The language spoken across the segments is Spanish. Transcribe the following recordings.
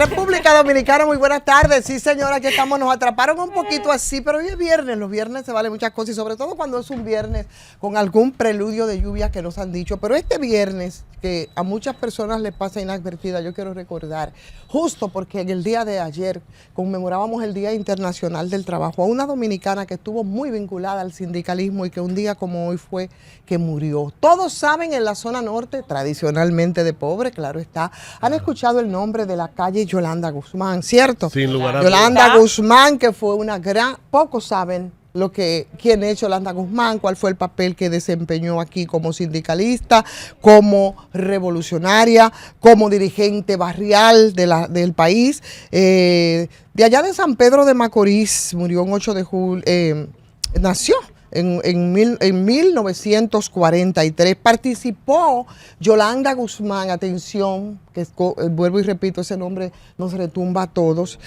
República Dominicana, muy buenas tardes. Sí, señora, aquí estamos. Nos atraparon un poquito así, pero hoy es viernes. Los viernes se valen muchas cosas y sobre todo cuando es un viernes con algún preludio de lluvia que nos han dicho. Pero este viernes, que a muchas personas les pasa inadvertida, yo quiero recordar, justo porque en el día de ayer conmemorábamos el Día Internacional del Trabajo, a una dominicana que estuvo muy vinculada al sindicalismo y que un día como hoy fue que murió. Todos saben en la zona norte, tradicionalmente de pobre, claro está, han escuchado el nombre de la calle Yolanda Guzmán, ¿cierto? Sin lugar a dudas. Yolanda Guzmán, que fue una gran, pocos saben quién es Yolanda Guzmán, cuál fue el papel que desempeñó aquí como sindicalista, como revolucionaria, como dirigente barrial del país. De allá de San Pedro de Macorís, murió en 8 de julio, nació en 1943. Participó Yolanda Guzmán, atención, que vuelvo y repito, ese nombre nos retumba a todos.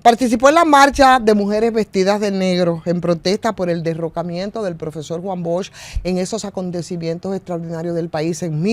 Participó en la marcha de mujeres vestidas de negro en protesta por el derrocamiento del profesor Juan Bosch en esos acontecimientos extraordinarios del país en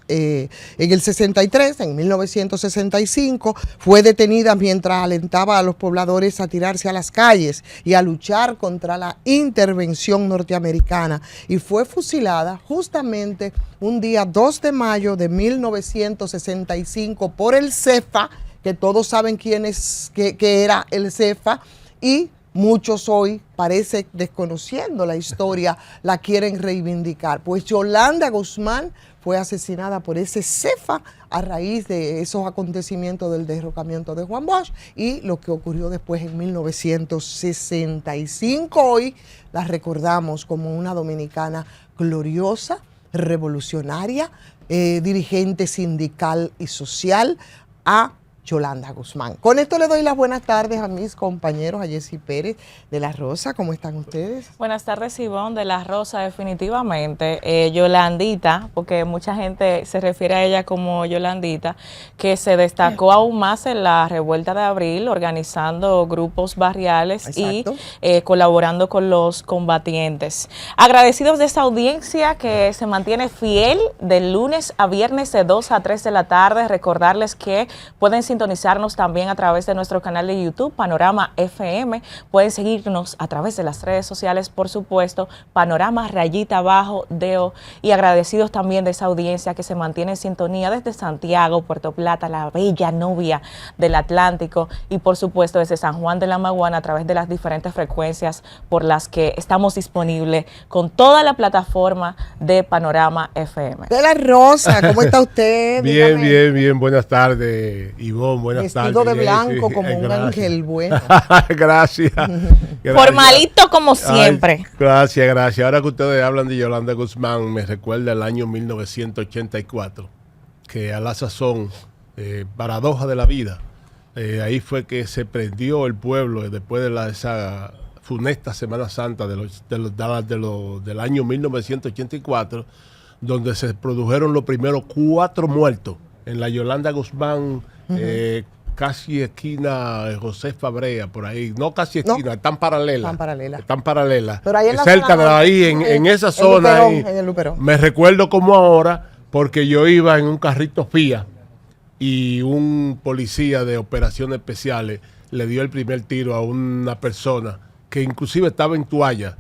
el 63, en 1965, fue detenida mientras alentaba a los pobladores a tirarse a las calles y a luchar contra la intervención norteamericana y fue fusilada justamente un día 2 de mayo de 1965 por el CEFA, que todos saben quién es, que era el CEFA, y muchos hoy, parece desconociendo la historia, la quieren reivindicar. Pues Yolanda Guzmán fue asesinada por ese CEFA a raíz de esos acontecimientos del derrocamiento de Juan Bosch y lo que ocurrió después en 1965. Hoy la recordamos como una dominicana gloriosa, revolucionaria, dirigente sindical y social, a Yolanda Guzmán. Con esto le doy las buenas tardes a mis compañeros, a Jessy Pérez de La Rosa. ¿Cómo están ustedes? Buenas tardes, Ivonne, de La Rosa, definitivamente. Yolandita, porque mucha gente se refiere a ella como Yolandita, que se destacó aún más en la revuelta de abril, organizando grupos barriales. Exacto. Y colaborando con los combatientes. Agradecidos de esta audiencia que se mantiene fiel de lunes a viernes de 2 a 3 de la tarde. Recordarles que pueden sintonizarnos también a través de nuestro canal de YouTube, Panorama FM. Pueden seguirnos a través de las redes sociales, por supuesto, Panorama _ Deo. Y agradecidos también de esa audiencia que se mantiene en sintonía desde Santiago, Puerto Plata, la bella novia del Atlántico, y por supuesto desde San Juan de la Maguana a través de las diferentes frecuencias por las que estamos disponibles con toda la plataforma de Panorama FM. De La Rosa, ¿cómo está usted? Bien, dígame. Bien. Buenas tardes, Ivonne. Buenas tardes. Vestido de blanco como un ángel bueno. Gracias. Formalito como siempre. Ay, gracias. Ahora que ustedes hablan de Yolanda Guzmán, me recuerda el año 1984, que a la sazón, paradoja de la vida, ahí fue que se prendió el pueblo después de esa funesta Semana Santa del año 1984, donde se produjeron los primeros 4 muertos en la Yolanda Guzmán, casi esquina José Fabrea, por ahí, no casi esquina, están paralelas. Pero ahí en la cerca zona, de ahí, en esa zona, Luperón, ahí, en el Luperón. Me recuerdo como ahora, porque yo iba en un carrito Fiat y un policía de operaciones especiales le dio el primer tiro a una persona que inclusive estaba en toalla,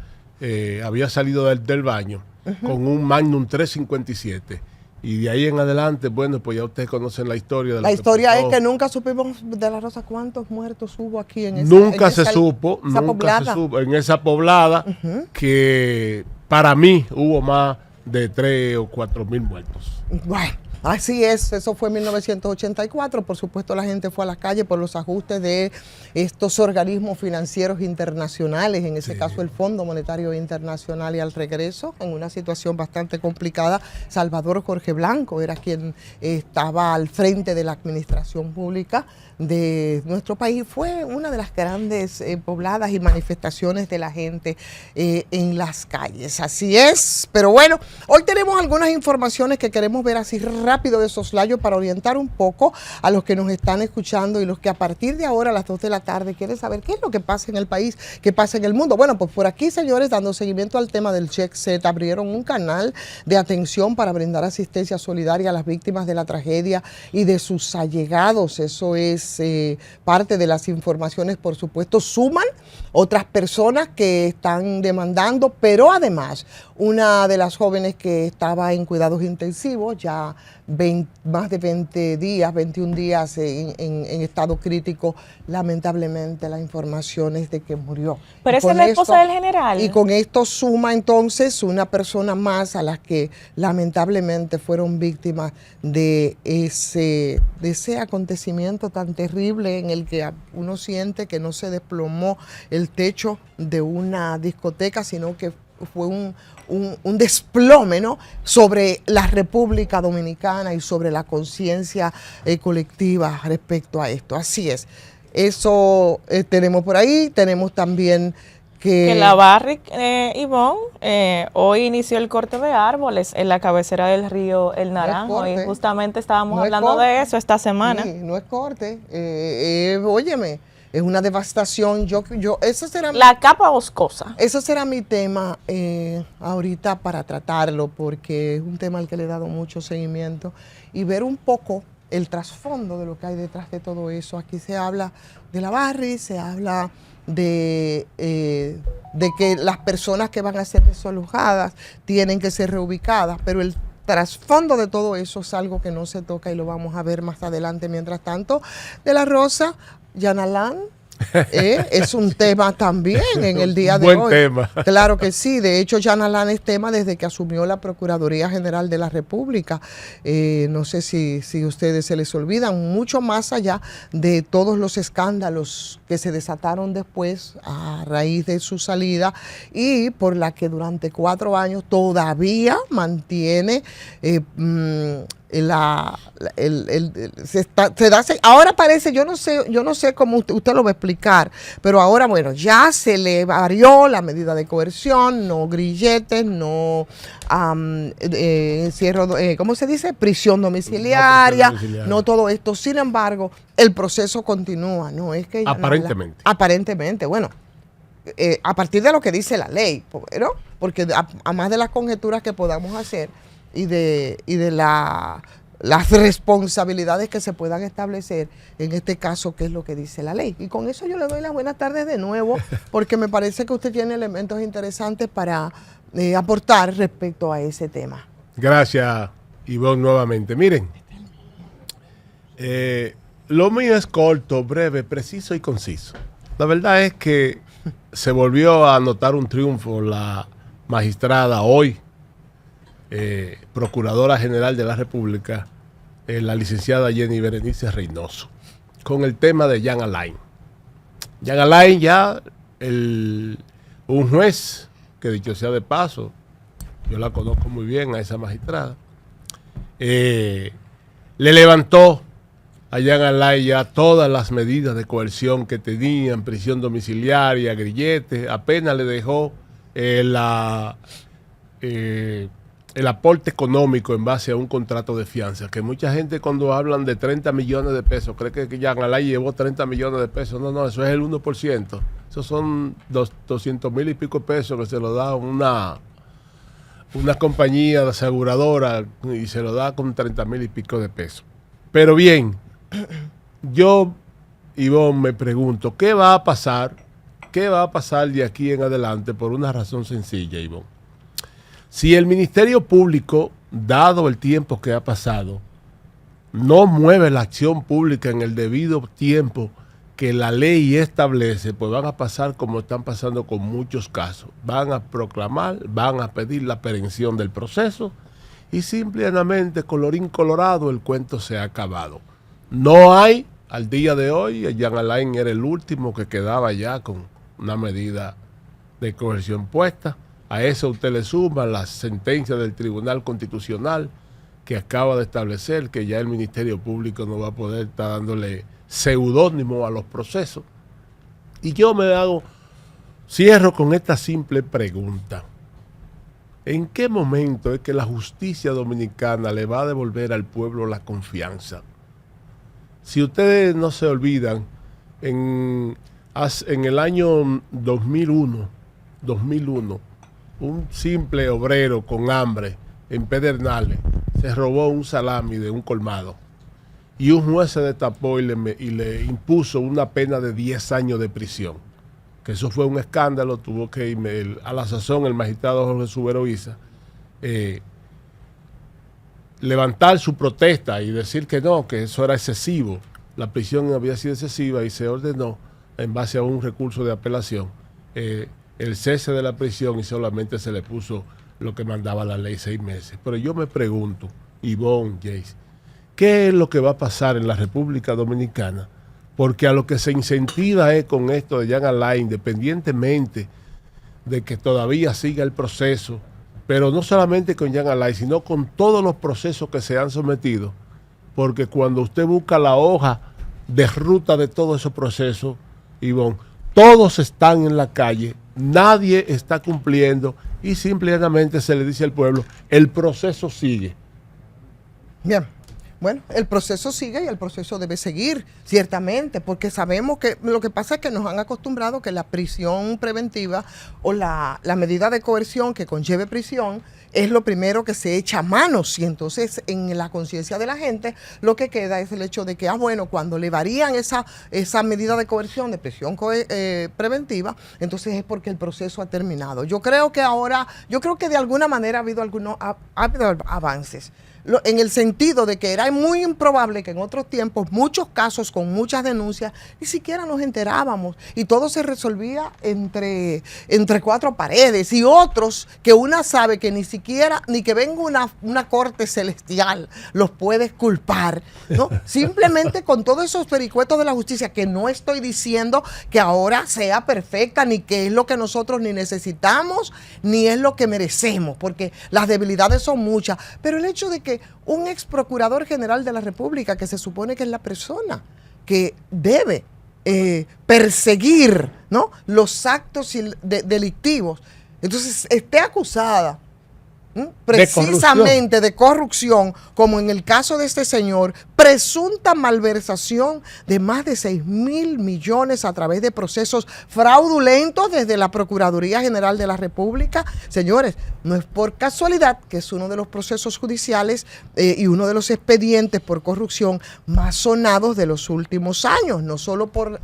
había salido del baño con un Magnum 357. Y de ahí en adelante, bueno, pues ya ustedes conocen la historia. La historia es que nunca supimos de La Rosa cuántos muertos hubo aquí en esa Nunca se supo en esa poblada, que para mí hubo más de 3 o 4 mil muertos. Bueno, así es, eso fue en 1984, por supuesto la gente fue a las calles por los ajustes de estos organismos financieros internacionales, en ese caso el Fondo Monetario Internacional, y al regreso, en una situación bastante complicada, Salvador Jorge Blanco era quien estaba al frente de la administración pública de nuestro país. Fue una de las grandes pobladas y manifestaciones de la gente en las calles, así es. Pero bueno, hoy tenemos algunas informaciones que queremos ver así rápido rápido de soslayo para orientar un poco a los que nos están escuchando y los que a partir de ahora a las 2 de la tarde quieren saber qué es lo que pasa en el país, qué pasa en el mundo. Bueno, pues por aquí, señores, dando seguimiento al tema del Check Z, abrieron un canal de atención para brindar asistencia solidaria a las víctimas de la tragedia y de sus allegados. Eso es parte de las informaciones, por supuesto. Suman otras personas que están demandando, pero además una de las jóvenes que estaba en cuidados intensivos, ya más de 20 días, 21 días en estado crítico, lamentablemente la información es de que murió. Pero esa es la esposa del general. Y con esto suma entonces una persona más a las que lamentablemente fueron víctimas de ese acontecimiento tan terrible en el que uno siente que no se desplomó el techo de una discoteca, sino que fue un desplome, ¿no?, sobre la República Dominicana y sobre la conciencia colectiva respecto a esto. Así es. Eso tenemos por ahí. Tenemos también que la Barrick, Ivonne, hoy inició el corte de árboles en la cabecera del río El Naranjo, y justamente estábamos hablando de eso esta semana. Sí, no es corte. Óyeme, es una devastación. Ese será la capa boscosa. Ese será mi tema ahorita para tratarlo, porque es un tema al que le he dado mucho seguimiento y ver un poco el trasfondo de lo que hay detrás de todo eso. Aquí se habla de la Barrick, se habla de que las personas que van a ser desalojadas tienen que ser reubicadas, pero el trasfondo de todo eso es algo que no se toca y lo vamos a ver más adelante. Mientras tanto, de la Rosa, Jan Alain, es un tema también en el día de hoy. Buen tema. Claro que sí. De hecho, Jan Alain es tema desde que asumió la Procuraduría General de la República. No sé si ustedes se les olvidan, mucho más allá de todos los escándalos que se desataron después a raíz de su salida y por la que durante 4 años todavía mantiene ahora parece, yo no sé cómo usted lo va a explicar, pero ahora, bueno, ya se le varió la medida de coerción, no grilletes, no encierro, ¿cómo se dice? Prisión domiciliaria, no todo esto. Sin embargo, el proceso continúa, ¿no? Es que aparentemente, bueno, a partir de lo que dice la ley, ¿no? Porque a más de las conjeturas que podamos hacer y de las responsabilidades que se puedan establecer en este caso, qué es lo que dice la ley. Y con eso yo le doy las buenas tardes de nuevo, porque me parece que usted tiene elementos interesantes para aportar respecto a ese tema. Gracias, Ivonne, nuevamente. Miren, lo mío es corto, breve, preciso y conciso. La verdad es que se volvió a anotar un triunfo la magistrada hoy, Procuradora General de la República, la licenciada Jenny Berenice Reynoso, con el tema de Jan Alain. Jan Alain ya, un juez, que dicho sea de paso, yo la conozco muy bien a esa magistrada, le levantó a Jan Alain ya todas las medidas de coerción que tenían, prisión domiciliaria, grilletes, apenas le dejó el aporte económico en base a un contrato de fianza, que mucha gente cuando hablan de 30 millones de pesos, cree que Jan Alain llevó 30 millones de pesos. No, eso es el 1%. Esos son 200,000 y pico pesos que se lo da una compañía de aseguradora y se lo da con 30,000 y pico de pesos. Pero bien, yo, Ivonne, me pregunto, ¿qué va a pasar? ¿Qué va a pasar de aquí en adelante? Por una razón sencilla, Ivonne. Si el Ministerio Público, dado el tiempo que ha pasado, no mueve la acción pública en el debido tiempo que la ley establece, pues van a pasar como están pasando con muchos casos. Van a proclamar, van a pedir la aprehensión del proceso y simplemente, colorín colorado, el cuento se ha acabado. No hay, al día de hoy, Jan Alain era el último que quedaba ya con una medida de coerción puesta. A eso usted le suma la sentencia del Tribunal Constitucional que acaba de establecer que ya el Ministerio Público no va a poder estar dándole seudónimo a los procesos. Y yo cierro con esta simple pregunta. ¿En qué momento es que la justicia dominicana le va a devolver al pueblo la confianza? Si ustedes no se olvidan, en el año 2001, un simple obrero con hambre en Pedernales se robó un salami de un colmado y un juez se destapó y le impuso una pena de 10 años de prisión. Que eso fue un escándalo, tuvo que irme a la sazón el magistrado Jorge Subero Isa levantar su protesta y decir que no, que eso era excesivo. La prisión había sido excesiva y se ordenó, en base a un recurso de apelación, el cese de la prisión y solamente se le puso lo que mandaba la ley, 6 meses. Pero yo me pregunto, Ivonne, Jace, ¿qué es lo que va a pasar en la República Dominicana? Porque a lo que se incentiva es con esto de Jean Alain, independientemente de que todavía siga el proceso, pero no solamente con Jean Alain, sino con todos los procesos que se han sometido, porque cuando usted busca la hoja de ruta de todos esos procesos, Ivonne, todos están en la calle, nadie está cumpliendo y simplemente se le dice al pueblo, el proceso sigue. Bien. Bueno, el proceso sigue y el proceso debe seguir, ciertamente, porque sabemos que lo que pasa es que nos han acostumbrado que la prisión preventiva o la medida de coerción que conlleve prisión es lo primero que se echa a manos, y entonces en la conciencia de la gente lo que queda es el hecho de que, bueno, cuando le varían esa medida de coerción, de prisión preventiva, entonces es porque el proceso ha terminado. Yo creo que de alguna manera ha habido avances. En el sentido de que era muy improbable que en otros tiempos, muchos casos con muchas denuncias, ni siquiera nos enterábamos y todo se resolvía entre 4 paredes, y otros que una sabe que ni siquiera, ni que venga una corte celestial los puede culpar, ¿no? Simplemente con todos esos vericuetos de la justicia, que no estoy diciendo que ahora sea perfecta, ni que es lo que nosotros ni necesitamos, ni es lo que merecemos, porque las debilidades son muchas, pero el hecho de que un ex procurador general de la República, que se supone que es la persona que debe perseguir, ¿no?, los actos delictivos, entonces esté acusada precisamente de corrupción, como en el caso de este señor, presunta malversación de más de 6.000 millones a través de procesos fraudulentos desde la Procuraduría General de la República. Señores, no es por casualidad que es uno de los procesos judiciales y uno de los expedientes por corrupción más sonados de los últimos años, no solo por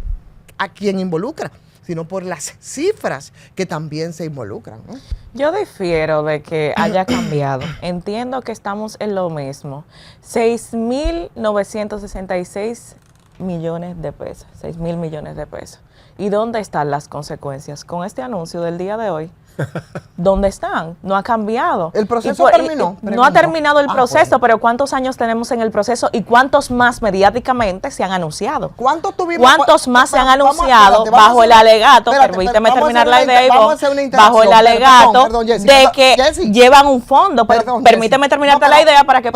a quien involucra, sino por las cifras que también se involucran, ¿no? Yo difiero de que haya cambiado. Entiendo que estamos en lo mismo. 6.966 millones de pesos. 6.000 millones de pesos. ¿Y dónde están las consecuencias? Con este anuncio del día de hoy, ¿dónde están? No ha cambiado. ¿El proceso terminó? No ha terminado el proceso, pero ¿cuántos años tenemos en el proceso y cuántos más mediáticamente se han anunciado? ¿Cuántos más se han anunciado bajo el alegato? Permíteme terminar la idea, bajo el alegato de que llevan un fondo. Permíteme terminarte la idea para que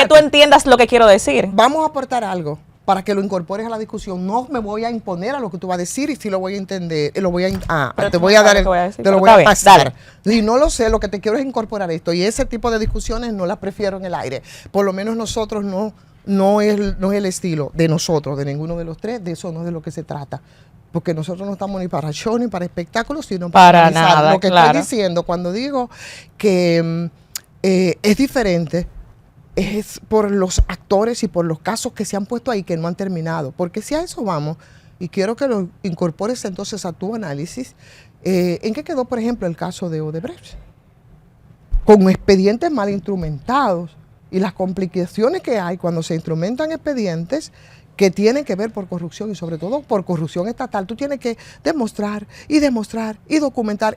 tú entiendas lo que quiero decir. Vamos a aportar algo para que lo incorpores a la discusión. No me voy a imponer a lo que tú vas a decir y sí lo voy a entender, te voy a pasar. Y no lo sé, lo que te quiero es incorporar esto, y ese tipo de discusiones no las prefiero en el aire. Por lo menos nosotros no es el estilo de nosotros, de ninguno de los tres, de eso no es de lo que se trata. Porque nosotros no estamos ni para show ni para espectáculos, sino para nada. Lo que estoy diciendo cuando digo que es diferente, es por los actores y por los casos que se han puesto ahí que no han terminado. Porque si a eso vamos, y quiero que lo incorpores entonces a tu análisis, ¿en qué quedó, por ejemplo, el caso de Odebrecht? Con expedientes mal instrumentados y las complicaciones que hay cuando se instrumentan expedientes que tienen que ver por corrupción, y sobre todo por corrupción estatal. Tú tienes que demostrar y documentar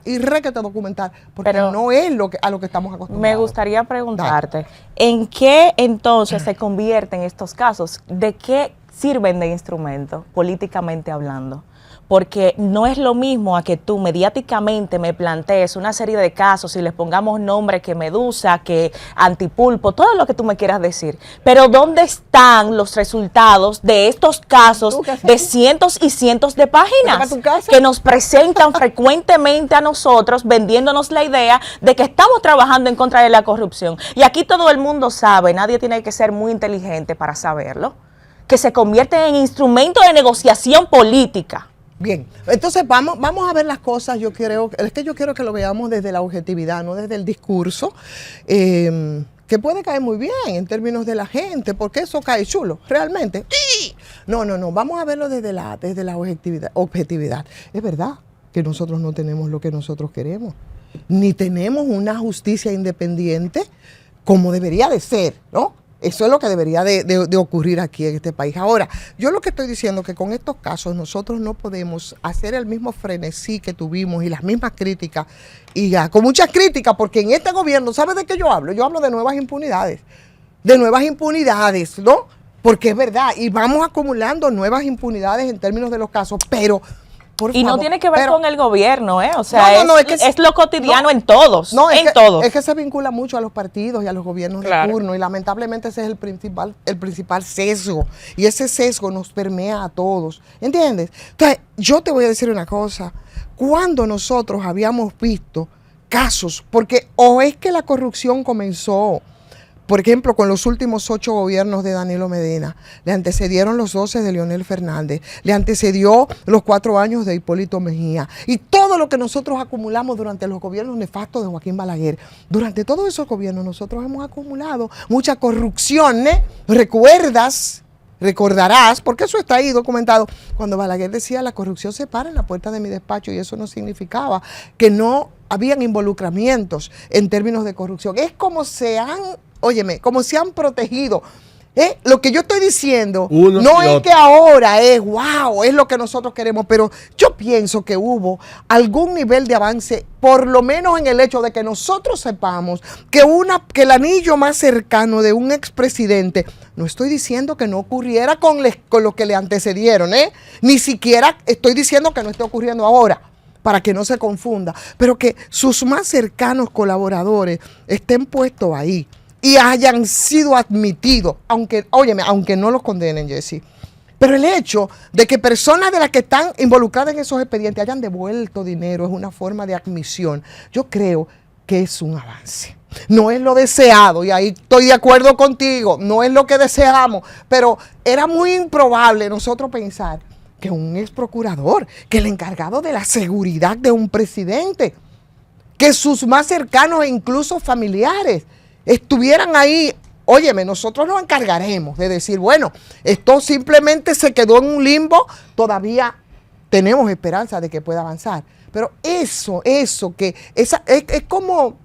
y documentar, porque pero no es a lo que estamos acostumbrados. Me gustaría preguntarte, ¿en qué entonces se convierten estos casos? ¿De qué sirven de instrumento, políticamente hablando? porque no es lo mismo a que tú mediáticamente me plantees una serie de casos y les pongamos nombres que Medusa, que Antipulpo, todo lo que tú me quieras decir. Pero ¿dónde están los resultados de estos casos de cientos y cientos de páginas que nos presentan frecuentemente a nosotros, vendiéndonos la idea de que estamos trabajando en contra de la corrupción? Y aquí todo el mundo sabe, nadie tiene que ser muy inteligente para saberlo, que se convierte en instrumento de negociación política. Bien, entonces vamos a ver las cosas. Yo quiero que lo veamos desde la objetividad, no desde el discurso, que puede caer muy bien en términos de la gente, porque eso cae chulo, realmente. ¡Sí! No, vamos a verlo desde la objetividad. Es verdad que nosotros no tenemos lo que nosotros queremos, ni tenemos una justicia independiente como debería de ser, ¿no? Eso es lo que debería de ocurrir aquí en este país. Ahora, yo lo que estoy diciendo es que con estos casos nosotros no podemos hacer el mismo frenesí que tuvimos y las mismas críticas, y ya, con muchas críticas, porque en este gobierno, ¿sabes de qué yo hablo? Yo hablo de nuevas impunidades, ¿no? Porque es verdad, y vamos acumulando nuevas impunidades en términos de los casos, pero... Y no tiene que ver con el gobierno, ¿eh? O sea, es lo cotidiano en todos, todos. Es que se vincula mucho a los partidos y a los gobiernos de turno, y lamentablemente ese es el principal sesgo, y ese sesgo nos permea a todos, ¿entiendes? Entonces, yo te voy a decir una cosa, cuando nosotros habíamos visto casos, porque o es que la corrupción comenzó, por ejemplo, con los últimos 8 gobiernos de Danilo Medina, le antecedieron los 12 de Leonel Fernández, le antecedió los 4 años de Hipólito Mejía, y todo lo que nosotros acumulamos durante los gobiernos nefastos de Joaquín Balaguer. Durante todos esos gobiernos nosotros hemos acumulado mucha corrupción, ¿eh? Recordarás, porque eso está ahí documentado, cuando Balaguer decía la corrupción se para en la puerta de mi despacho, y eso no significaba que no habían involucramientos en términos de corrupción. Es como se han protegido. Lo que yo estoy diciendo no es que ahora es wow, es lo que nosotros queremos, pero yo pienso que hubo algún nivel de avance, por lo menos en el hecho de que nosotros sepamos que el anillo más cercano de un expresidente, no estoy diciendo que no ocurriera con lo que le antecedieron, ni siquiera estoy diciendo que no esté ocurriendo ahora, para que no se confunda, pero que sus más cercanos colaboradores estén puestos ahí y hayan sido admitidos, aunque no los condenen, Jessy. Pero el hecho de que personas de las que están involucradas en esos expedientes hayan devuelto dinero es una forma de admisión. Yo creo que es un avance. No es lo deseado, y ahí estoy de acuerdo contigo, no es lo que deseamos, pero era muy improbable nosotros pensar que un ex procurador, que el encargado de la seguridad de un presidente, que sus más cercanos e incluso familiares estuvieran ahí. Óyeme, nosotros nos encargaremos de decir, bueno, esto simplemente se quedó en un limbo, todavía tenemos esperanza de que pueda avanzar. Pero es como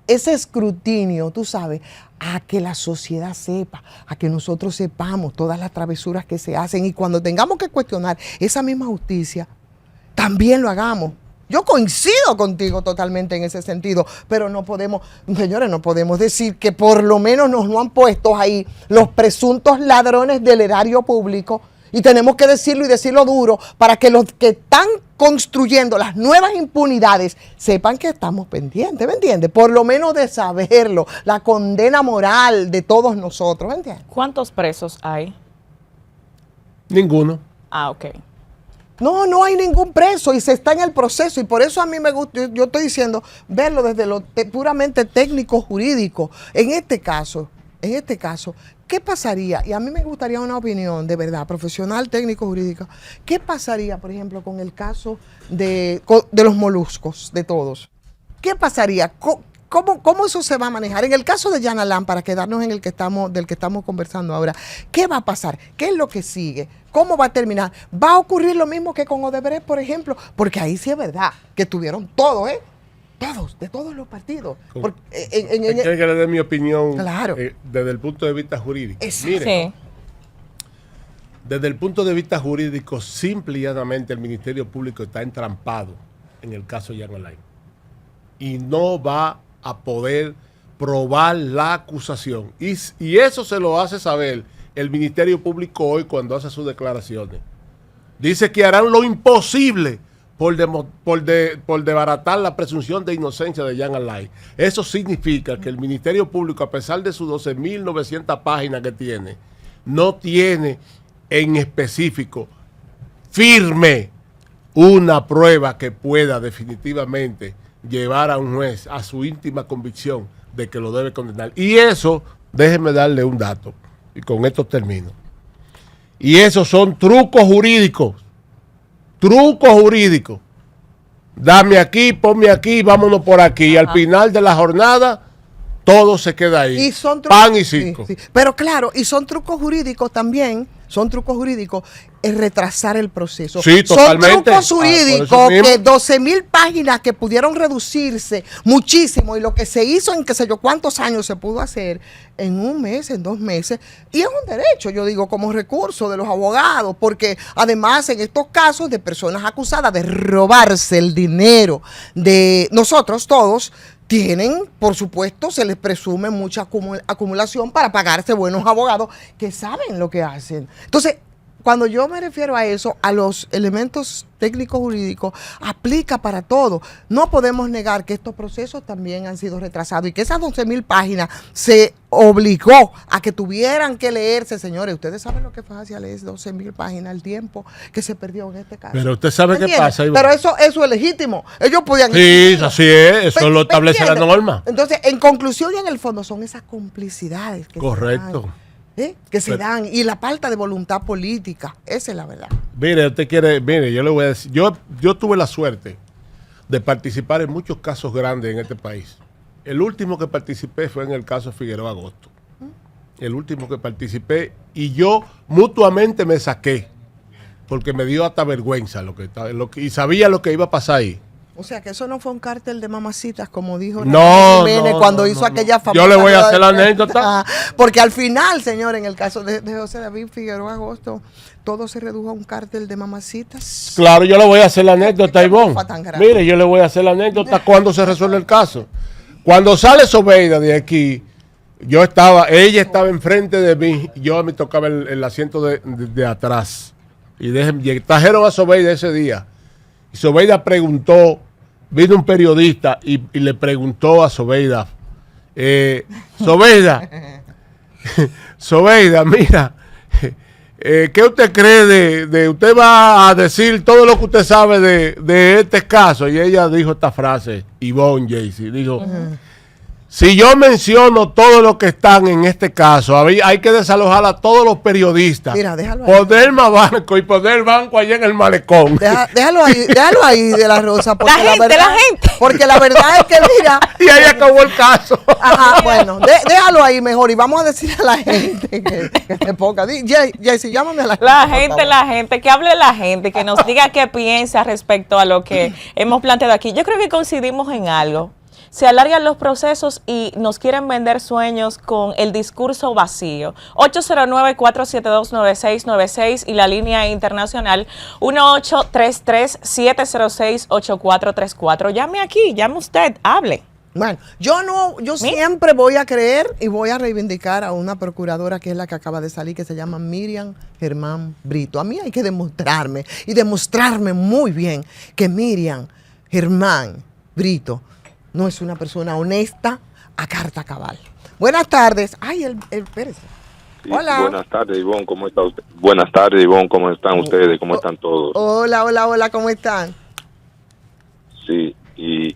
ese escrutinio, tú sabes, a que la sociedad sepa, a que nosotros sepamos todas las travesuras que se hacen, y cuando tengamos que cuestionar esa misma justicia, también lo hagamos. Yo coincido contigo totalmente en ese sentido, pero no podemos, señores, no podemos decir que por lo menos nos lo han puesto ahí los presuntos ladrones del erario público, y tenemos que decirlo, y decirlo duro, para que los que están construyendo las nuevas impunidades sepan que estamos pendientes, ¿me entiendes? Por lo menos de saberlo, la condena moral de todos nosotros, ¿me entiendes? ¿Cuántos presos hay? Ninguno. Ah, ok. No hay ningún preso, y se está en el proceso, y por eso a mí me gusta, yo estoy diciendo, verlo desde lo puramente técnico jurídico. En este caso, ¿qué pasaría? Y a mí me gustaría una opinión de verdad, profesional, técnico, jurídica. ¿Qué pasaría, por ejemplo, con el caso de los moluscos, de todos? ¿Qué pasaría? ¿Cómo eso se va a manejar? En el caso de Jan Alain, para quedarnos en del que estamos conversando ahora, ¿qué va a pasar? ¿Qué es lo que sigue? ¿Cómo va a terminar? ¿Va a ocurrir lo mismo que con Odebrecht, por ejemplo? Porque ahí sí es verdad que tuvieron todo, todos, de todos los partidos. ¿Quiere que le dé mi opinión? Claro. Desde el punto de vista jurídico? Mire, sí. Desde el punto de vista jurídico, simple y llanamente el Ministerio Público está entrampado en el caso Jan Alain, y no va a poder probar la acusación. Y eso se lo hace saber el Ministerio Público hoy cuando hace sus declaraciones. Dice que harán lo imposible por desbaratar la presunción de inocencia de Jean Alain. Eso significa que el Ministerio Público, a pesar de sus 12.900 páginas que tiene, no tiene en específico firme una prueba que pueda definitivamente llevar a un juez a su íntima convicción de que lo debe condenar. Y eso, déjeme darle un dato, y con esto termino. Y esos son trucos jurídicos. Trucos jurídicos. Dame aquí, ponme aquí, vámonos por aquí. Y al final de la jornada, todo se queda ahí. Y son pan y circo. Sí, sí. Pero claro, y son trucos jurídicos también, son trucos jurídicos en retrasar el proceso. Sí, totalmente. Son trucos jurídicos que 12.000 páginas que pudieron reducirse muchísimo y lo que se hizo en qué sé yo cuántos años se pudo hacer en un mes, en 2 meses. Y es un derecho, yo digo, como recurso de los abogados, porque además en estos casos de personas acusadas de robarse el dinero de nosotros todos, tienen, por supuesto, se les presume mucha acumulación para pagarse buenos abogados que saben lo que hacen. Entonces, cuando yo me refiero a eso, a los elementos técnicos jurídicos, aplica para todo. No podemos negar que estos procesos también han sido retrasados y que esas 12.000 páginas se obligó a que tuvieran que leerse, señores. Ustedes saben lo que fácil leer 12.000 páginas, el tiempo que se perdió en este caso. Pero usted sabe qué pasa. Pero eso es legítimo. Ellos podían... Sí, así es. Eso lo establece la norma. Entonces, en conclusión y en el fondo, son esas complicidades que correcto. que se dan y la falta de voluntad política, esa es la verdad. Mire, yo le voy a decir, yo tuve la suerte de participar en muchos casos grandes en este país. El último que participé fue en el caso Figueroa Agosto. El último que participé y yo mutuamente me saqué porque me dio hasta vergüenza y sabía lo que iba a pasar ahí. O sea, que eso no fue un cártel de mamacitas, como dijo Jiménez cuando hizo aquella famosa... Yo le voy a hacer la anécdota. Porque al final, señor, en el caso de José David Figueroa Agosto, todo se redujo a un cártel de mamacitas. Claro, yo le voy a hacer la anécdota, Ivonne. Mire, yo le voy a hacer la anécdota cuando se resuelve el caso. Cuando sale Sobeida de aquí, ella estaba enfrente de mí, yo me tocaba el asiento de atrás. Y trajeron a Sobeida ese día. Y Sobeida preguntó, vino un periodista y le preguntó a Sobeida, Sobeida, mira, ¿qué usted cree de usted va a decir todo lo que usted sabe de este caso? Y ella dijo esta frase, Ivonne Jaycee, dijo, si yo menciono todo lo que están en este caso, hay que desalojar a todos los periodistas. Mira, déjalo ahí. Poner más banco y poner banco allá en el malecón. Déjalo ahí de la Rosa. Porque la gente. Porque la verdad es que, mira. Y ahí acabó el caso. Ajá, bueno, déjalo ahí mejor y vamos a decir a la gente que se ponga. Jaycee, llámame a la gente, que hable la gente, que nos diga qué piensa respecto a lo que hemos planteado aquí. Yo creo que coincidimos en algo. Se alargan los procesos y nos quieren vender sueños con el discurso vacío. 809-472-9696 y la línea internacional 1833-706-8434. Llame aquí, llame usted, hable. Bueno, yo siempre voy a creer y voy a reivindicar a una procuradora que es la que acaba de salir, que se llama Miriam Germán Brito. A mí hay que demostrarme muy bien que Miriam Germán Brito no es una persona honesta a carta cabal. Buenas tardes. Ay, espérese. Sí, hola. Buenas tardes, Ivonne, ¿cómo está usted? Buenas tardes, Ivonne, ¿cómo están ustedes? ¿Cómo están todos? Hola, ¿cómo están? Sí, y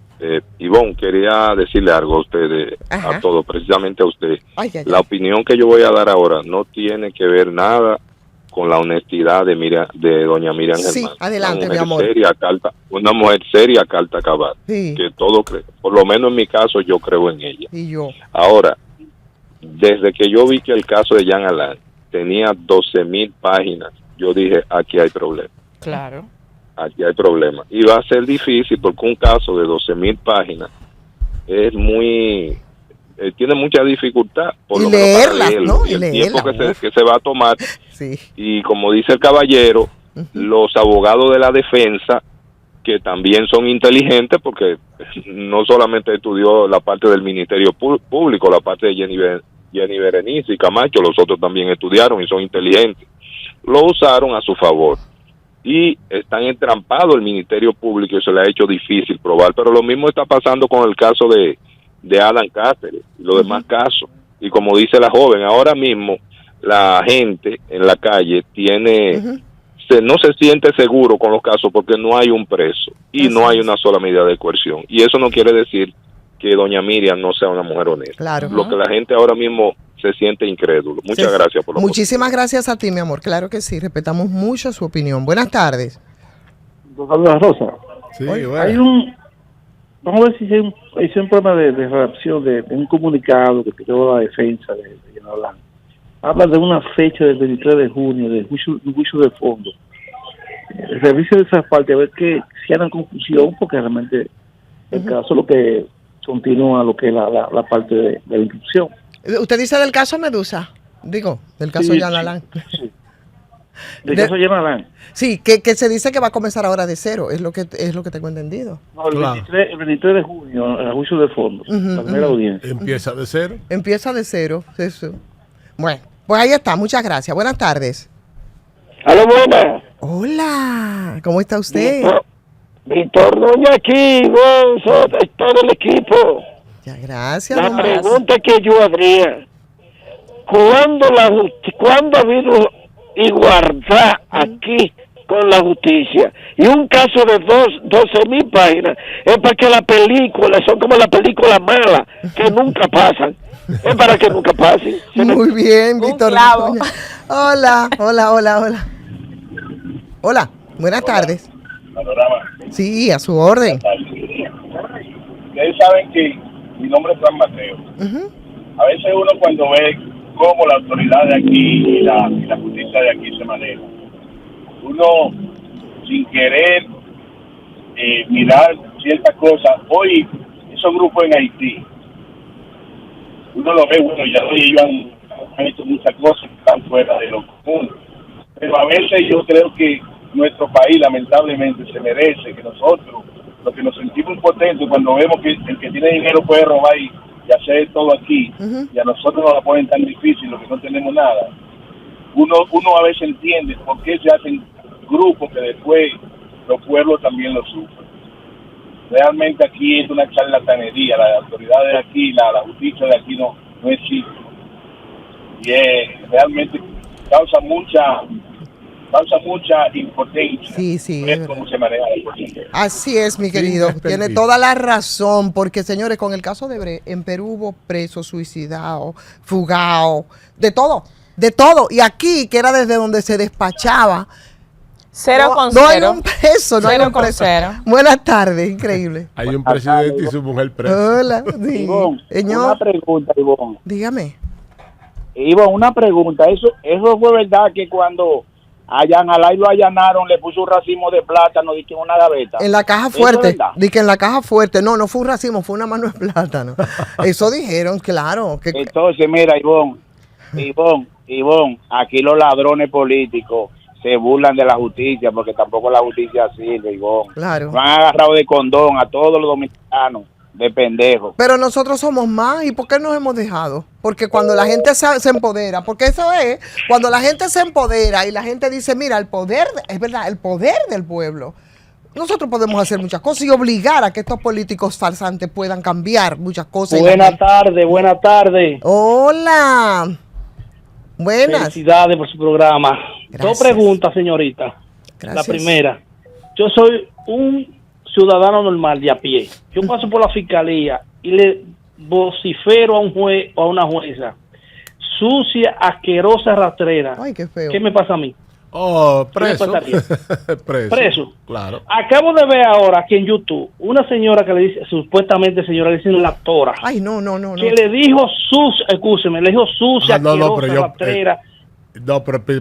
Ivonne, quería decirle algo a ustedes, a todos, precisamente a usted. La opinión que yo voy a dar ahora no tiene que ver nada con la honestidad de doña Miriam Germán. Sí, adelante, mi amor. Una mujer seria, carta cabal. Sí. Que todo cree, por lo menos en mi caso, yo creo en ella. Y yo. Ahora, desde que yo vi que el caso de Jean Alain tenía 12.000 páginas, yo dije, aquí hay problema. Claro. Aquí hay problema. Y va a ser difícil porque un caso de 12.000 páginas es tiene mucha dificultad. Por lo leerla, ¿no? Y el tiempo que se va a tomar. Sí. Y como dice el caballero, los abogados de la defensa, que también son inteligentes, porque no solamente estudió la parte del Ministerio Público, la parte de Jenny Berenice y Camacho, los otros también estudiaron y son inteligentes. Lo usaron a su favor. y están entrampados el Ministerio Público y se le ha hecho difícil probar. Pero lo mismo está pasando con el caso de Alan Cáceres y los demás casos. Y como dice la joven, ahora mismo la gente en la calle no se siente seguro con los casos porque no hay un preso y no hay una sola medida de coerción. Y eso no quiere decir que doña Miriam no sea una mujer honesta. Claro. Lo que la gente ahora mismo se siente incrédulo. Muchas gracias por la Muchísimas gracias a ti, mi amor. Claro que sí, respetamos mucho su opinión. Buenas tardes. Rosa. Sí, Hay vamos a ver si hay un problema de redacción de un comunicado que tiró la defensa de General Blanco. Habla de una fecha del 23 de junio, de juicio de fondo. Revise esa parte, a ver que si hay una confusión, porque realmente el caso lo que continúa lo que es la parte de la instrucción. ¿Usted dice del caso Medusa? Digo, del caso Yanalán. Sí. Del caso Yanalán. Sí, que se dice que va a comenzar ahora de cero, es lo que tengo entendido. No, el 23 de junio, el juicio de fondo, la primera audiencia. ¿Empieza de cero? Empieza de cero, eso. Bueno, pues ahí está, muchas gracias. Buenas tardes. Aló, buenas. Hola, ¿cómo está usted? Víctor Núñez aquí, todo el equipo. Ya, gracias. La pregunta que yo habría, ¿cuándo ha habido igualdad aquí con la justicia? Y un caso de 12,000 páginas es para que las películas son como las películas malas, que nunca pasan. Es para que nunca pasen. Muy bien, Víctor. Hola. Hola, buenas tardes. Panorama. Sí, a su orden. Ustedes saben que mi nombre es Juan Mateo. A veces uno cuando ve cómo la autoridad de aquí y la justicia de aquí se maneja, uno sin querer mirar ciertas cosas. Hoy esos grupos en Haití, uno lo ve, bueno, ya ellos han hecho muchas cosas que están fuera de lo común, pero a veces yo creo que nuestro país lamentablemente se merece que nosotros, los que nos sentimos impotentes cuando vemos que el que tiene dinero puede robar y hacer todo aquí, y a nosotros nos la ponen tan difícil, los que no tenemos nada, uno a veces entiende por qué se hacen grupos que después los pueblos también lo sufren. Realmente aquí es una charlatanería, las autoridades de aquí, la justicia de aquí no existe, y realmente causa mucha impotencia. Sí. Cómo se maneja la justicia. Así es, mi querido. Tiene toda la razón, porque señores, con el caso de Bre, en Perú hubo presos, suicidados, fugados, de todo. Y aquí, que era desde donde se despachaba, no hay un preso, no hay un preso. Buenas tardes, increíble. Hay un presidente y su mujer preso. Hola, sí. Ivonne, Señor. una pregunta, Ivonne. Dígame. Ivonne, una pregunta. Eso fue verdad que cuando a Yanalay lo allanaron, le puso un racimo de plátano, dije en una gaveta. En la caja fuerte. Dije en la caja fuerte. No fue un racimo, fue una mano de plátano. Eso dijeron, claro. Entonces, mira, Ivonne, aquí los ladrones políticos se burlan de la justicia porque tampoco la justicia sirve, Ivonne. Claro. Lo han agarrado de condón a todos los dominicanos de pendejos. Pero nosotros somos más. ¿Y por qué nos hemos dejado? Porque cuando la gente se empodera, porque eso es, cuando la gente se empodera y la gente dice, mira, el poder, es verdad, el poder del pueblo, nosotros podemos hacer muchas cosas y obligar a que estos políticos farsantes puedan cambiar muchas cosas. Buenas tardes. Hola. Buenas. Felicidades por su programa. Gracias. 2 preguntas, señorita. Gracias. La primera, yo soy un ciudadano normal de a pie. Yo paso por la fiscalía y le vocifero a un juez o a una jueza. Sucia, asquerosa, rastrera. Ay, qué feo. ¿Qué me pasa a mí? Preso. Preso. Claro. Acabo de ver ahora aquí en YouTube una señora que le dice, supuestamente señora, le dicen la actora. Ay, no. Que le dijo le dijo sucia, asquerosa, rastrera.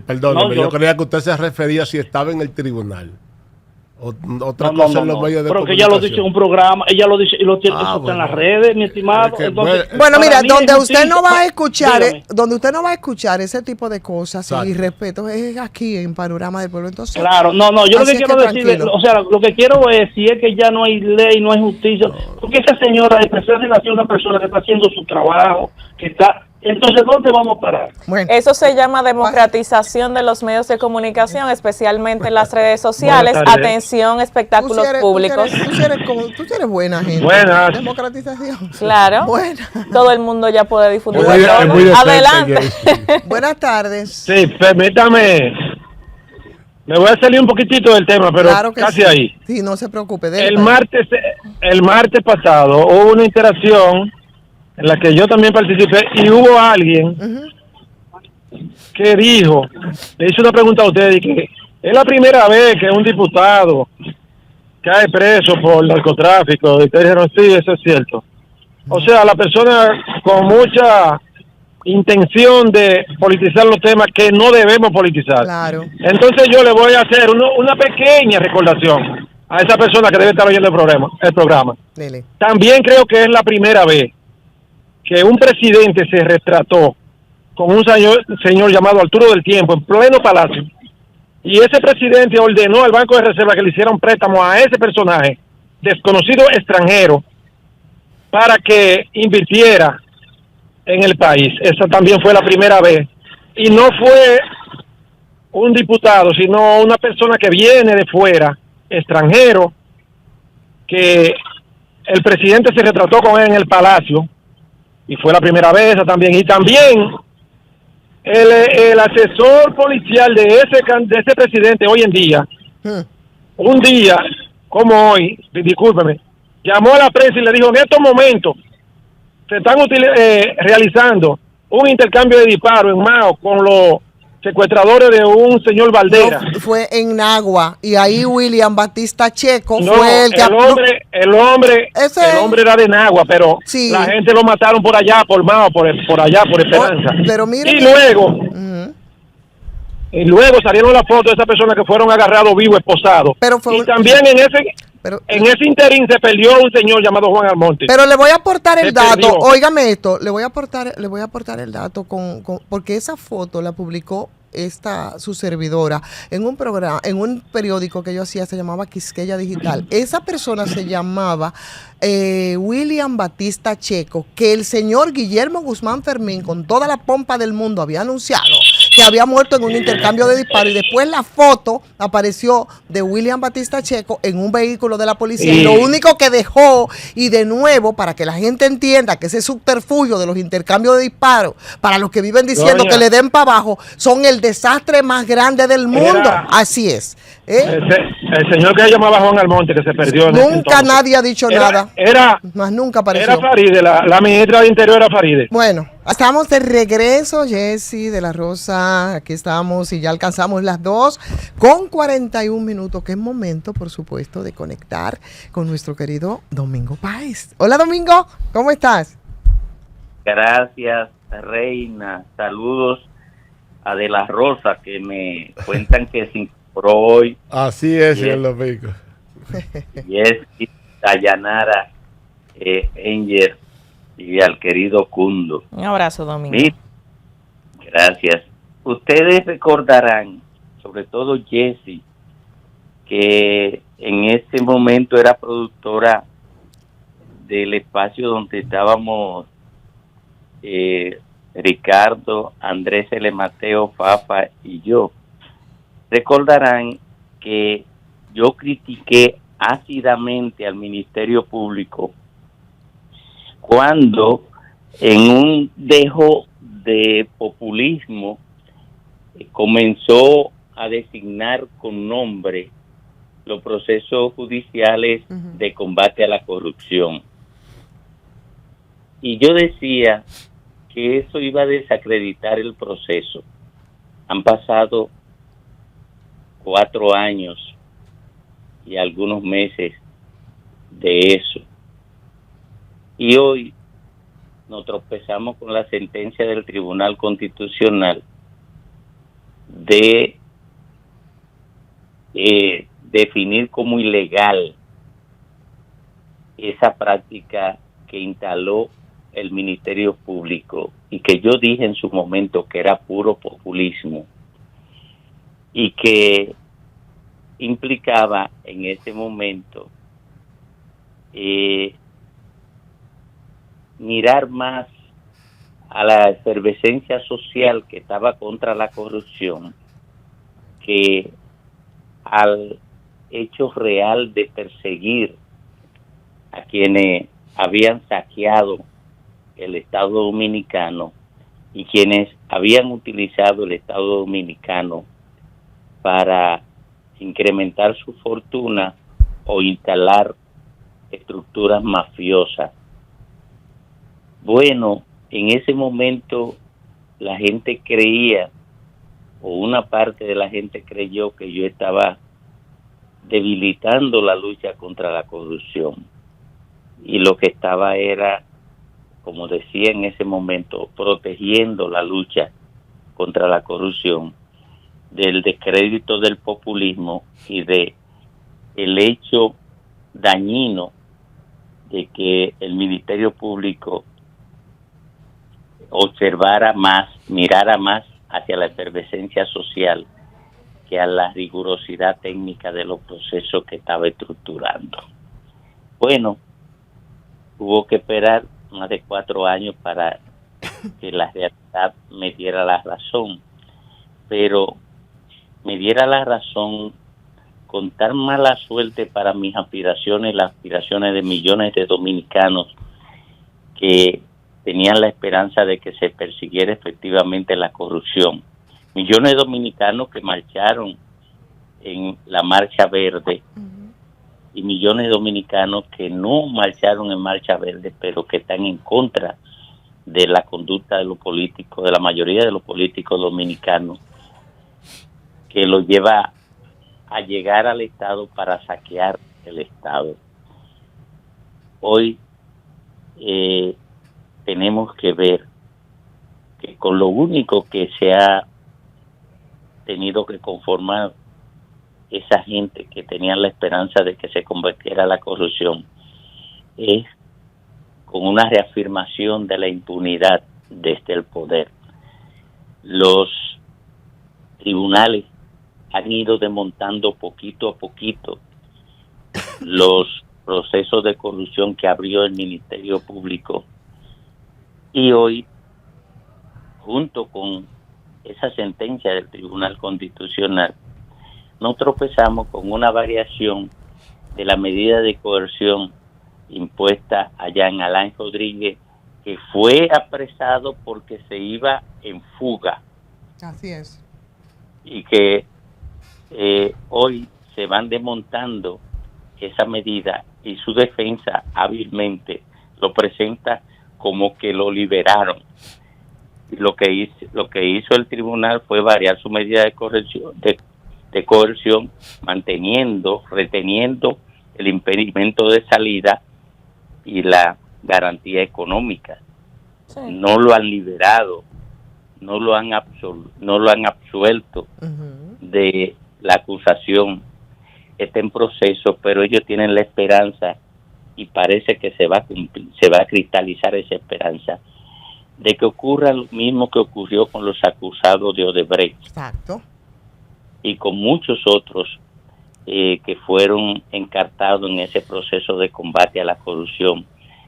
Perdóneme, yo creía que usted se refería si estaba en el tribunal. Otra cosa en los medios de pero comunicación. que ella lo dice en un programa, ella lo dice y lo tiene está en las redes, mi estimado. Entonces, bueno, mira, donde usted no va a escuchar, ese tipo de cosas y respeto es aquí en Panorama del Pueblo. Entonces, claro, yo lo que quiero decirle, o sea, lo que quiero es si es que ya no hay ley, no hay justicia, porque esa señora de presencia nació una persona que está haciendo su trabajo, que está Entonces, ¿dónde vamos a parar? Bueno, eso se llama democratización de los medios de comunicación, especialmente en las redes sociales. Atención, espectáculos públicos. Tú eres buena gente. Buenas. Democratización. Claro. Buena. Todo el mundo ya puede difundir. Adelante. Buenas tardes. Sí, permítame. Me voy a salir un poquitito del tema, pero claro casi sí. Ahí. Sí, no se preocupe. El martes pasado hubo una interacción en la que yo también participé y hubo alguien que dijo, le hizo una pregunta a usted y que es la primera vez que un diputado cae preso por narcotráfico, y ustedes dijeron, sí, eso es cierto. O sea, la persona con mucha intención de politizar los temas que no debemos politizar. Claro. Entonces yo le voy a hacer una pequeña recordación a esa persona que debe estar oyendo el programa. Dele. También creo que es la primera vez que un presidente se retrató con un señor llamado Arturo del Tiempo en pleno palacio, y ese presidente ordenó al Banco de Reserva que le hiciera un préstamo a ese personaje desconocido extranjero para que invirtiera en el país. Esa también fue la primera vez, y no fue un diputado, sino una persona que viene de fuera, extranjero, que el presidente se retrató con él en el palacio, y fue la primera vez esa también. Y también el asesor policial de ese presidente hoy en día, un día como hoy, discúlpeme, llamó a la prensa y le dijo, en estos momentos se están realizando un intercambio de disparos en Mao con los secuestradores de un señor Valdera. No, fue en Nagua, y ahí William Batista Checo fue el que... El hombre era de Nagua, pero sí, la gente lo mataron por allá, por Mao, por allá, por Esperanza. Pero mire y luego salieron las fotos de esas personas que fueron agarrados vivos, esposados. Y también en ese interín se perdió un señor llamado Juan Almonte. Pero le voy a aportar el dato, óigame esto, le voy a aportar el dato porque esa foto la publicó su servidora en un programa, en un periódico que yo hacía, se llamaba Quisqueya Digital. Esa persona se llamaba William Batista Checo, que el señor Guillermo Guzmán Fermín, con toda la pompa del mundo, había anunciado que había muerto en un intercambio de disparos, y después la foto apareció de William Batista Checo en un vehículo de la policía, y lo único que dejó, y de nuevo, para que la gente entienda que ese subterfugio de los intercambios de disparos, para los que viven diciendo que le den para abajo, son el desastre más grande del mundo. Así es. El señor que se llamaba Juan Almonte, que se perdió. Nunca nadie ha dicho nada. Más nunca apareció. Era Faride, la ministra de Interior era Faride. Bueno, estamos de regreso, Jessy de la Rosa. Aquí estamos y ya alcanzamos las 2:41, que es momento, por supuesto, de conectar con nuestro querido Domingo Páez. Hola, Domingo, ¿cómo estás? Gracias, Reina. Saludos a De la Rosa, que me cuentan que se incorporó hoy. Así es, señor Domingo. Y es Dayanara, Enger y al querido Cundo. Un abrazo, Domingo. Gracias. Ustedes recordarán, sobre todo Jessy, que en ese momento era productora del espacio donde estábamos Ricardo, Andrés L. Mateo, Fafa y yo. Recordarán que yo critiqué ácidamente al Ministerio Público cuando, en un dejo de populismo, comenzó a designar con nombre los procesos judiciales de combate a la corrupción. Y yo decía que eso iba a desacreditar el proceso. Han pasado 4 años y algunos meses de eso. Y hoy nos tropezamos con la sentencia del Tribunal Constitucional de definir como ilegal esa práctica que instaló el Ministerio Público y que yo dije en su momento que era puro populismo y que implicaba en ese momento mirar más a la efervescencia social que estaba contra la corrupción que al hecho real de perseguir a quienes habían saqueado el Estado Dominicano y quienes habían utilizado el Estado Dominicano para incrementar su fortuna o instalar estructuras mafiosas. Bueno, en ese momento la gente creía, o una parte de la gente creyó, que yo estaba debilitando la lucha contra la corrupción. Y lo que estaba era, como decía en ese momento, protegiendo la lucha contra la corrupción del descrédito del populismo y de el hecho dañino de que el Ministerio Público observara más, mirara más hacia la efervescencia social que a la rigurosidad técnica de los procesos que estaba estructurando. Bueno, hubo que esperar más de 4 años para que la realidad me diera la razón, pero me diera la razón con tan mala suerte para mis aspiraciones, las aspiraciones de millones de dominicanos que tenían la esperanza de que se persiguiera efectivamente la corrupción. Millones de dominicanos que marcharon en la Marcha Verde y millones de dominicanos que no marcharon en Marcha Verde, pero que están en contra de la conducta de los políticos, de la mayoría de los políticos dominicanos, que los lleva a llegar al Estado para saquear el Estado. Hoy tenemos que ver que con lo único que se ha tenido que conformar esa gente que tenía la esperanza de que se convirtiera la corrupción es con una reafirmación de la impunidad desde el poder. Los tribunales han ido desmontando poquito a poquito los procesos de corrupción que abrió el Ministerio Público, y hoy, junto con esa sentencia del Tribunal Constitucional, nos tropezamos con una variación de la medida de coerción impuesta allá en Alain Rodríguez, que fue apresado porque se iba en fuga. Así es. Y que hoy se van desmontando esa medida y su defensa hábilmente lo presenta como que lo liberaron. Y lo que hizo el tribunal fue variar su medida de coerción, reteniendo el impedimento de salida y la garantía económica. Sí. No lo han liberado, no lo han absuelto de la acusación. Está en proceso, pero ellos tienen la esperanza, y parece que se va a cristalizar esa esperanza, de que ocurra lo mismo que ocurrió con los acusados de Odebrecht. Exacto. Y con muchos otros que fueron encartados en ese proceso de combate a la corrupción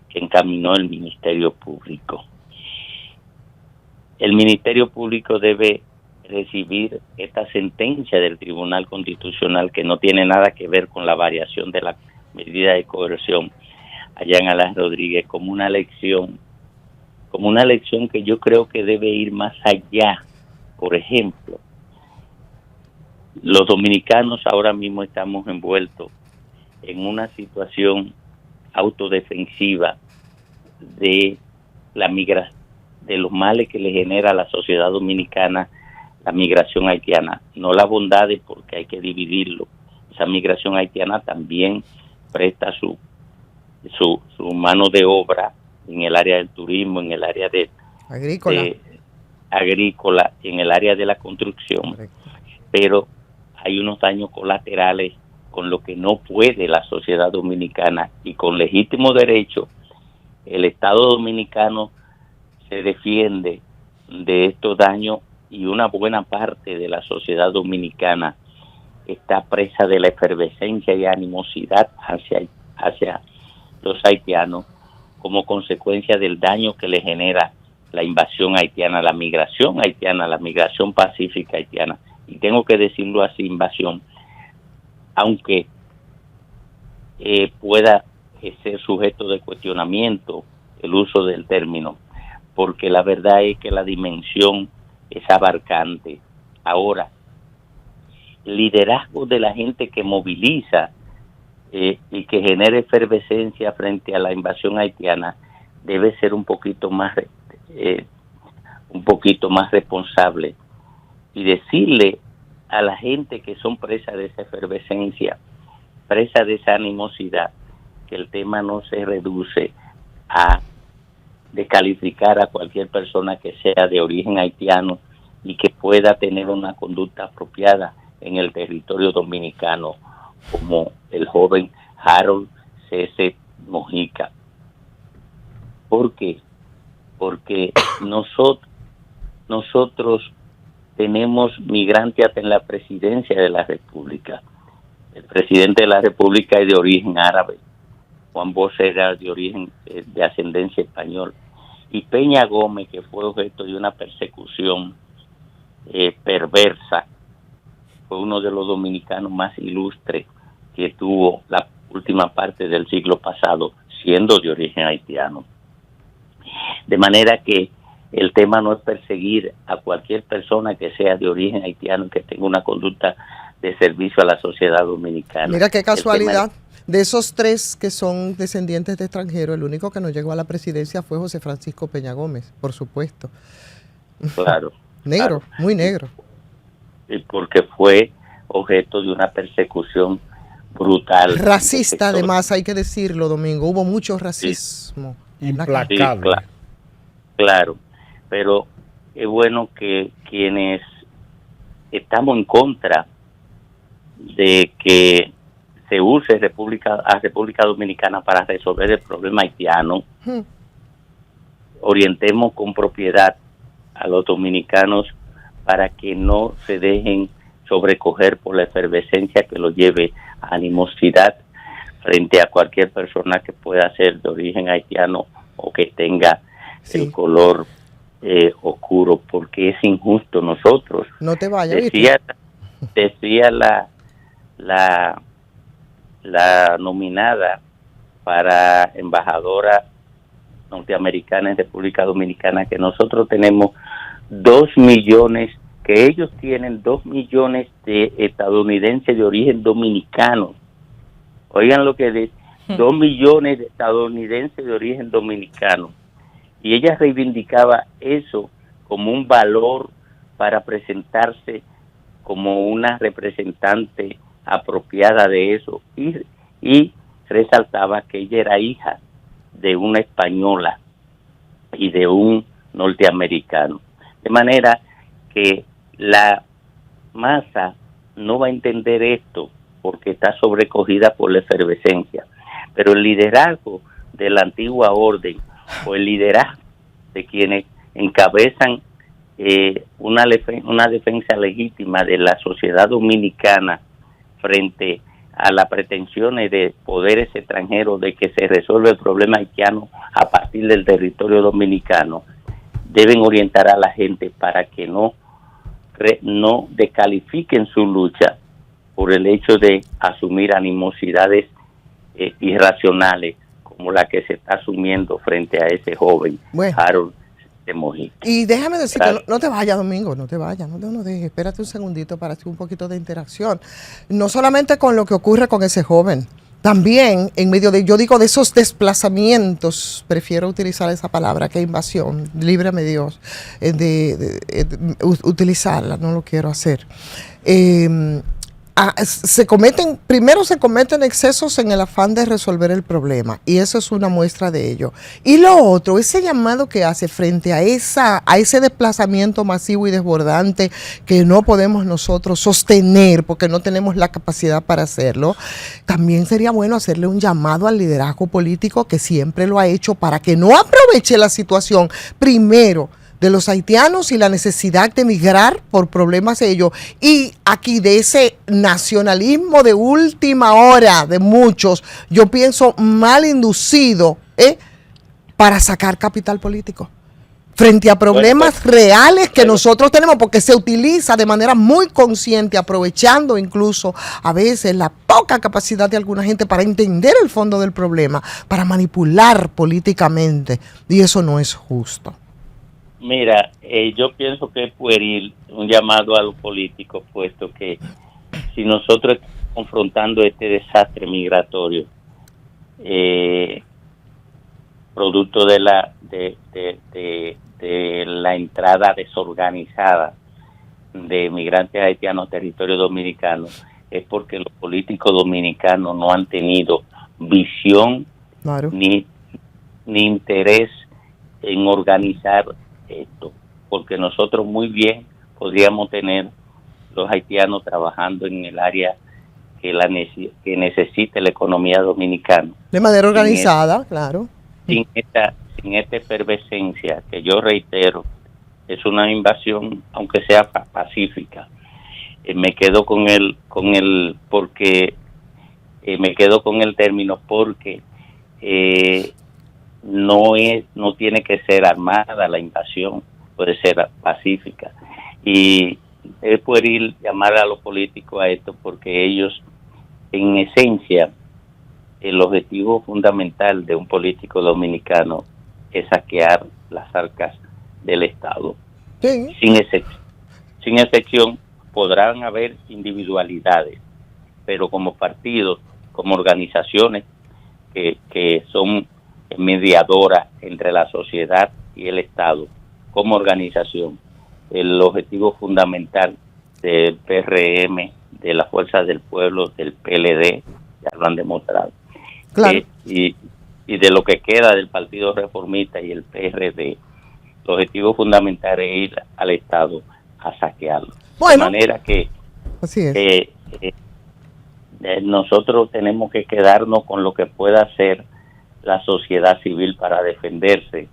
que encaminó el Ministerio Público. El Ministerio Público debe recibir esta sentencia del Tribunal Constitucional, que no tiene nada que ver con la variación de la medida de coerción allá en Alain Rodríguez, como una lección que yo creo que debe ir más allá. Por ejemplo, los dominicanos ahora mismo estamos envueltos en una situación autodefensiva de la migración, de los males que le genera a la sociedad dominicana la migración haitiana. No las bondades, porque hay que dividirlo. Esa migración haitiana también presta su mano de obra en el área del turismo, en el área de agrícola, en el área de la construcción. Pero hay unos daños colaterales con lo que no puede la sociedad dominicana, y con legítimo derecho el Estado dominicano se defiende de estos daños, y una buena parte de la sociedad dominicana está presa de la efervescencia y animosidad hacia los haitianos, como consecuencia del daño que le genera la invasión haitiana, la migración haitiana, la migración pacífica haitiana, y tengo que decirlo así, invasión, aunque pueda ser sujeto de cuestionamiento el uso del término, porque la verdad es que la dimensión es abarcante. Ahora, el liderazgo de la gente que moviliza y que genere efervescencia frente a la invasión haitiana debe ser un poquito más responsable, y decirle a la gente que son presas de esa efervescencia, presas de esa animosidad, que el tema no se reduce a descalificar a cualquier persona que sea de origen haitiano y que pueda tener una conducta apropiada en el territorio dominicano, como el joven Harold C.C. Mojica. ¿Por qué? Porque nosotros tenemos migrantes hasta en la presidencia de la República. El presidente de la República es de origen árabe, Juan Bosch era de origen de ascendencia español, y Peña Gómez, que fue objeto de una persecución perversa, fue uno de los dominicanos más ilustres que tuvo la última parte del siglo pasado, siendo de origen haitiano. De manera que el tema no es perseguir a cualquier persona que sea de origen haitiano y que tenga una conducta de servicio a la sociedad dominicana. Mira qué casualidad. De esos 3 que son descendientes de extranjeros, el único que no llegó a la presidencia fue José Francisco Peña Gómez, por supuesto. Claro. Negro, claro. Muy negro. Y porque fue objeto de una persecución brutal. Racista, además, hay que decirlo, Domingo. Hubo mucho racismo. Sí. Implacable. Sí, claro. Pero es bueno que quienes estamos en contra de que se use República Dominicana para resolver el problema haitiano, orientemos con propiedad a los dominicanos para que no se dejen sobrecoger por la efervescencia que los lleve a animosidad frente a cualquier persona que pueda ser de origen haitiano o que tenga el color oscuro, porque es injusto. Nosotros, no te vayas, decía la nominada para embajadora norteamericana en República Dominicana, que nosotros tenemos 2 millones, que ellos tienen 2 millones de estadounidenses de origen dominicano. Oigan lo que dice, 2 millones de estadounidenses de origen dominicano. Y ella reivindicaba eso como un valor para presentarse como una representante apropiada de eso, y resaltaba que ella era hija de una española y de un norteamericano. De manera que la masa no va a entender esto porque está sobrecogida por la efervescencia. Pero el liderazgo de la antigua orden, o el liderazgo de quienes encabezan una defensa legítima de la sociedad dominicana frente a las pretensiones de poderes extranjeros de que se resuelve el problema haitiano a partir del territorio dominicano, deben orientar a la gente para que no descalifiquen su lucha por el hecho de asumir animosidades irracionales como la que se está asumiendo frente a ese joven, Harold de Mojica. Y déjame decirte, no te vayas, Domingo, no te vayas, no dejes, espérate un segundito para hacer un poquito de interacción. No solamente con lo que ocurre con ese joven, también en medio de, yo digo, de esos desplazamientos, prefiero utilizar esa palabra que invasión, líbrame Dios, utilizarla, no lo quiero hacer. Se cometen excesos en el afán de resolver el problema, y eso es una muestra de ello. Y lo otro, ese llamado que hace frente a ese desplazamiento masivo y desbordante que no podemos nosotros sostener porque no tenemos la capacidad para hacerlo, también sería bueno hacerle un llamado al liderazgo político que siempre lo ha hecho para que no aproveche la situación primero de los haitianos y la necesidad de emigrar por problemas de ellos, y aquí de ese nacionalismo de última hora de muchos, yo pienso mal inducido, para sacar capital político. frente a problemas reales que nosotros tenemos, porque se utiliza de manera muy consciente, aprovechando incluso a veces la poca capacidad de alguna gente para entender el fondo del problema, para manipular políticamente, y eso no es justo. Mira, yo pienso que es pueril un llamado a los políticos, puesto que si nosotros estamos confrontando este desastre migratorio, producto de la entrada desorganizada de migrantes haitianos a territorio dominicano, es porque los políticos dominicanos no han tenido visión ni interés en organizar esto, porque nosotros muy bien podríamos tener los haitianos trabajando en el área que necesita la economía dominicana. De manera organizada, claro. Sin esta efervescencia, que yo reitero, es una invasión, aunque sea pacífica. Me quedo con el término porque no tiene que ser armada la invasión, puede ser pacífica. Y es pueril llamar a los políticos a esto porque ellos, en esencia, el objetivo fundamental de un político dominicano es saquear las arcas del Estado. Sí. Sin excepción, podrán haber individualidades, pero como partidos, como organizaciones que son mediadoras entre la sociedad y el Estado, como organización, el objetivo fundamental del PRM, de la Fuerza del Pueblo, del PLD, ya lo han demostrado. Claro. Y de lo que queda del Partido Reformista y el PRD, el objetivo fundamental es ir al Estado a saquearlo. Bueno, de manera que así es. Nosotros tenemos que quedarnos con lo que pueda hacer la sociedad civil para defenderse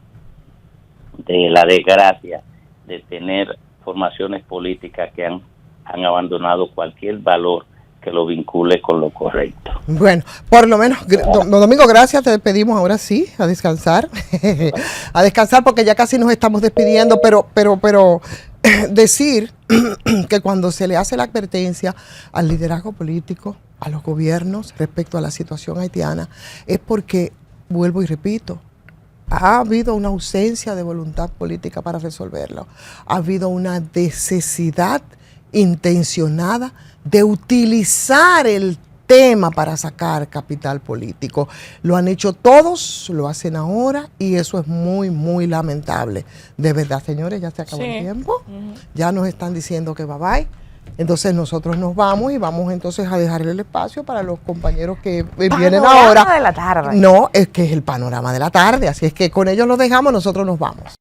de la desgracia de tener formaciones políticas que han abandonado cualquier valor que lo vincule con lo correcto. Bueno, por lo menos, don Domingo, gracias, te despedimos ahora sí, a descansar, a descansar porque ya casi nos estamos despidiendo, pero decir que cuando se le hace la advertencia al liderazgo político, a los gobiernos respecto a la situación haitiana, es porque, vuelvo y repito, ha habido una ausencia de voluntad política para resolverlo, ha habido una necesidad intencionada de utilizar el tema para sacar capital político. Lo han hecho todos, lo hacen ahora y eso es muy, muy lamentable. De verdad, señores, ya se acabó el tiempo. Ya nos están diciendo que bye bye. Entonces nosotros nos vamos y vamos entonces a dejarle el espacio para los compañeros que vienen ahora. Panorama de la tarde. No, es que es el panorama de la tarde, así es que con ellos los dejamos, nosotros nos vamos.